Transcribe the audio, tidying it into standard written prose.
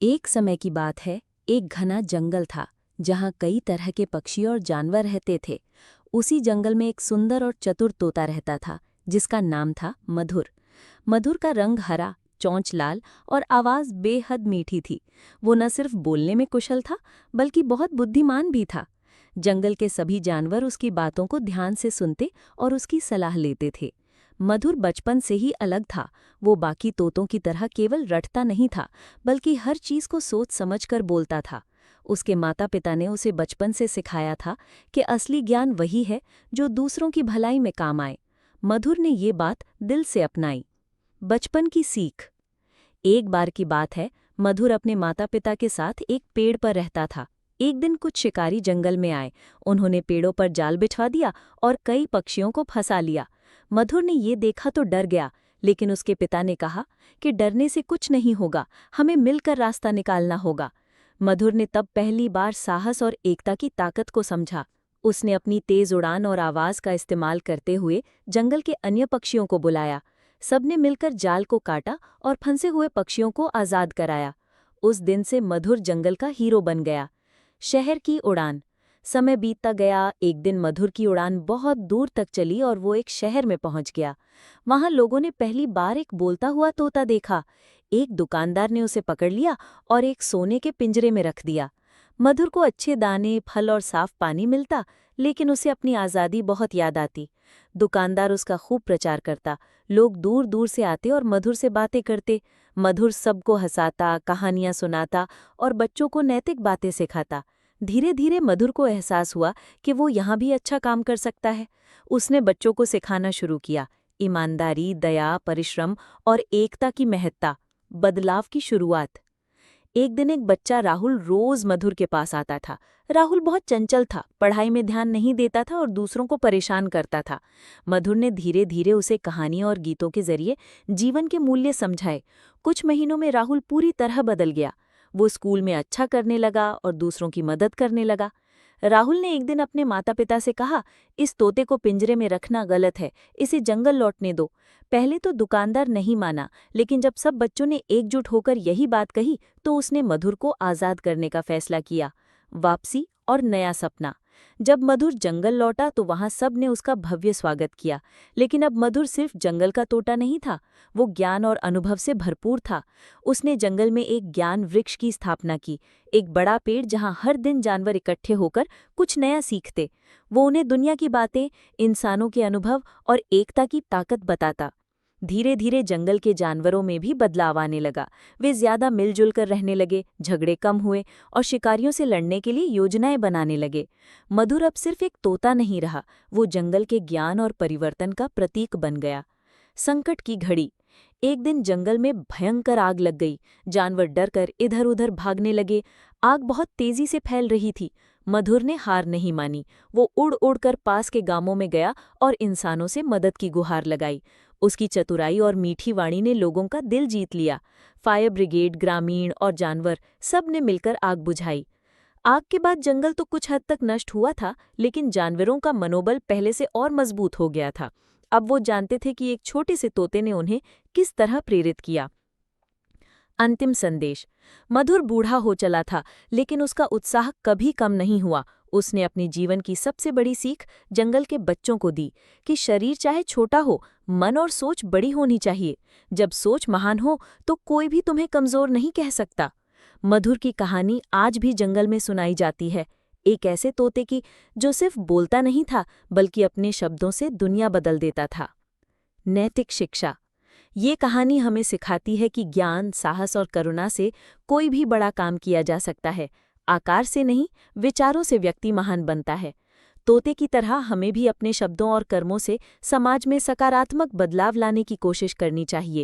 एक समय की बात है, एक घना जंगल था जहाँ कई तरह के पक्षी और जानवर रहते थे। उसी जंगल में एक सुंदर और चतुर तोता रहता था जिसका नाम था मधुर। मधुर का रंग हरा, चोंच लाल और आवाज बेहद मीठी थी। वो न सिर्फ बोलने में कुशल था बल्कि बहुत बुद्धिमान भी था। जंगल के सभी जानवर उसकी बातों को ध्यान से सुनते और उसकी सलाह लेते थे। मधुर बचपन से ही अलग था। वो बाकी तोतों की तरह केवल रटता नहीं था बल्कि हर चीज को सोच समझकर बोलता था। उसके माता पिता ने उसे बचपन से सिखाया था कि असली ज्ञान वही है जो दूसरों की भलाई में काम आए। मधुर ने ये बात दिल से अपनाई। बचपन की सीख। एक बार की बात है, मधुर अपने माता पिता के साथ एक पेड़ पर रहता था। एक दिन कुछ शिकारी जंगल में आए। उन्होंने पेड़ों पर जाल बिछा दिया और कई पक्षियों को फंसा लिया। मधुर ने ये देखा तो डर गया, लेकिन उसके पिता ने कहा कि डरने से कुछ नहीं होगा, हमें मिलकर रास्ता निकालना होगा। मधुर ने तब पहली बार साहस और एकता की ताकत को समझा। उसने अपनी तेज उड़ान और आवाज का इस्तेमाल करते हुए जंगल के अन्य पक्षियों को बुलाया। सबने मिलकर जाल को काटा और फंसे हुए पक्षियों को आजाद कराया। उस दिन से मधुर जंगल का हीरो बन गया। शहर की उड़ान। समय बीतता गया। एक दिन मधुर की उड़ान बहुत दूर तक चली और वो एक शहर में पहुंच गया। वहां लोगों ने पहली बार एक बोलता हुआ तोता देखा। एक दुकानदार ने उसे पकड़ लिया और एक सोने के पिंजरे में रख दिया। मधुर को अच्छे दाने, फल और साफ पानी मिलता, लेकिन उसे अपनी आज़ादी बहुत याद आती। दुकानदार उसका खूब प्रचार करता। लोग दूर दूर से आते और मधुर से बातें करते। मधुर सबको हंसाता, कहानियां सुनाता और बच्चों को नैतिक बातें सिखाता। धीरे धीरे मधुर को एहसास हुआ कि वो यहाँ भी अच्छा काम कर सकता है। उसने बच्चों को सिखाना शुरू किया, ईमानदारी, दया, परिश्रम और एकता की महत्ता। बदलाव की शुरुआत। एक दिन एक बच्चा राहुल रोज मधुर के पास आता था। राहुल बहुत चंचल था, पढ़ाई में ध्यान नहीं देता था और दूसरों को परेशान करता था। मधुर ने धीरे धीरे उसे कहानियों और गीतों के जरिए जीवन के मूल्य समझाए। कुछ महीनों में राहुल पूरी तरह बदल गया। वो स्कूल में अच्छा करने लगा और दूसरों की मदद करने लगा। राहुल ने एक दिन अपने माता पिता से कहा, इस तोते को पिंजरे में रखना गलत है, इसे जंगल लौटने दो। पहले तो दुकानदार नहीं माना, लेकिन जब सब बच्चों ने एकजुट होकर यही बात कही तो उसने मधुर को आज़ाद करने का फैसला किया। वापसी और नया सपना। जब मधुर जंगल लौटा तो वहां सब ने उसका भव्य स्वागत किया। लेकिन अब मधुर सिर्फ जंगल का तोता नहीं था, वो ज्ञान और अनुभव से भरपूर था। उसने जंगल में एक ज्ञान वृक्ष की स्थापना की, एक बड़ा पेड़ जहां हर दिन जानवर इकट्ठे होकर कुछ नया सीखते। वो उन्हें दुनिया की बातें, इंसानों के अनुभव और एकता की ताकत बताता। धीरे धीरे जंगल के जानवरों में भी बदलाव आने लगा। वे ज्यादा मिलजुल कर रहने लगे, झगड़े कम हुए और शिकारियों से लड़ने के लिए योजनाएं बनाने लगे। मधुर अब सिर्फ एक तोता नहीं रहा, वो जंगल के ज्ञान और परिवर्तन का प्रतीक बन गया। संकट की घड़ी। एक दिन जंगल में भयंकर आग लग गई। जानवर डरकर इधर उधर भागने लगे। आग बहुत तेजी से फैल रही थी। मधुर ने हार नहीं मानी। वो उड़ उड़ कर पास के गांवों में गया और इंसानों से मदद की गुहार लगाई। उसकी चतुराई और मीठी वाणी ने लोगों का दिल जीत लिया। फायर ब्रिगेड, ग्रामीण और जानवर सब ने मिलकर आग बुझाई। आग के बाद जंगल तो कुछ हद तक नष्ट हुआ था, लेकिन जानवरों का मनोबल पहले से और मजबूत हो गया था। अब वो जानते थे कि एक छोटे से तोते ने उन्हें किस तरह प्रेरित किया। अंतिम संदेश। मधुर बूढ़ा हो चला था, लेकिन उसका उत्साह कभी कम नहीं हुआ। उसने अपने जीवन की सबसे बड़ी सीख जंगल के बच्चों को दी कि शरीर चाहे छोटा हो, मन और सोच बड़ी होनी चाहिए। जब सोच महान हो तो कोई भी तुम्हें कमजोर नहीं कह सकता। मधुर की कहानी आज भी जंगल में सुनाई जाती है, एक ऐसे तोते की जो सिर्फ बोलता नहीं था बल्कि अपने शब्दों से दुनिया बदल देता था। नैतिक शिक्षा। ये कहानी हमें सिखाती है कि ज्ञान, साहस और करुणा से कोई भी बड़ा काम किया जा सकता है। आकार से नहीं, विचारों से व्यक्ति महान बनता है। तोते की तरह हमें भी अपने शब्दों और कर्मों से समाज में सकारात्मक बदलाव लाने की कोशिश करनी चाहिए।